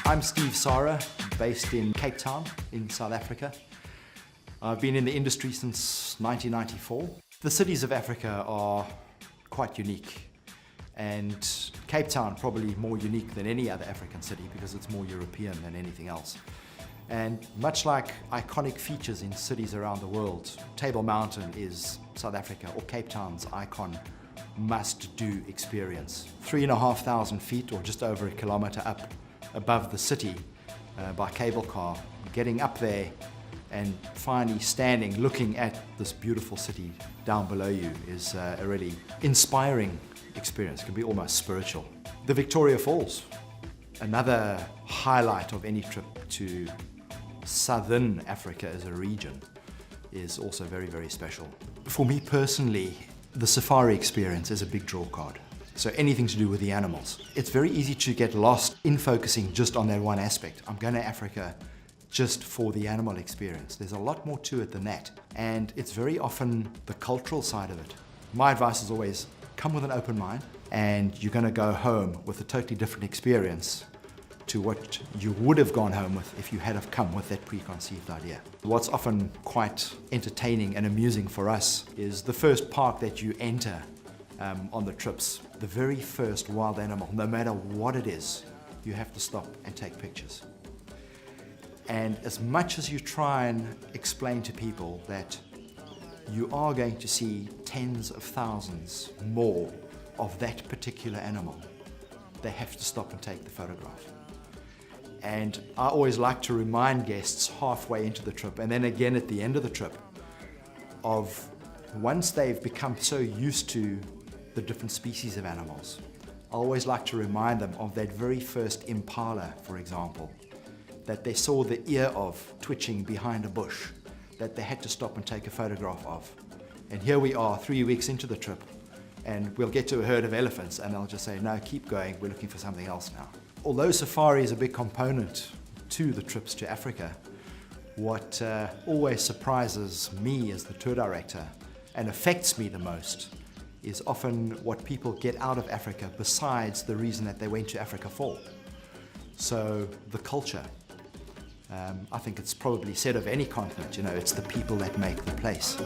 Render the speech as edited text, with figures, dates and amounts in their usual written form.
I'm Sara, based in Cape Town in South Africa. I've been in the industry since 1994. The cities of Africa are quite unique, and Cape Town probably more unique than any other African city because it's more European than anything else. And much like iconic features in cities around the world, Table Mountain is South Africa or Cape Town's icon must-do experience. 3,500 feet or just over a kilometre up above the city by cable car. Getting up there and finally standing, looking at this beautiful city down below you is a really inspiring experience. It can be almost spiritual. The Victoria Falls, another highlight of any trip to Southern Africa as a region, is also very, very special. For me personally, the safari experience is a big draw card. So anything to do with the animals. It's very easy to get lost in focusing just on that one aspect. I'm going to Africa just for the animal experience. There's a lot more to it than that. And it's very often the cultural side of it. My advice is always come with an open mind, and you're going to go home with a totally different experience to what you would have gone home with if you had have come with that preconceived idea. What's often quite entertaining and amusing for us is the first park that you enter on the trips. The very first wild animal, no matter what it is, you have to stop and take pictures. And as much as you try and explain to people that you are going to see tens of thousands more of that particular animal, they have to stop and take the photograph. And I always like to remind guests halfway into the trip and then again at the end of the trip of once they've become so used to the different species of animals, I always like to remind them of that very first impala, for example, that they saw the ear of twitching behind a bush, that they had to stop and take a photograph of. And here we are 3 weeks into the trip, and we'll get to a herd of elephants and they'll just say, no, keep going, we're looking for something else now. Although safari is a big component to the trips to Africa, what always surprises me as the tour director and affects me the most is often what people get out of Africa besides the reason that they went to Africa for. So the culture. I think it's probably said of any continent, it's the people that make the place.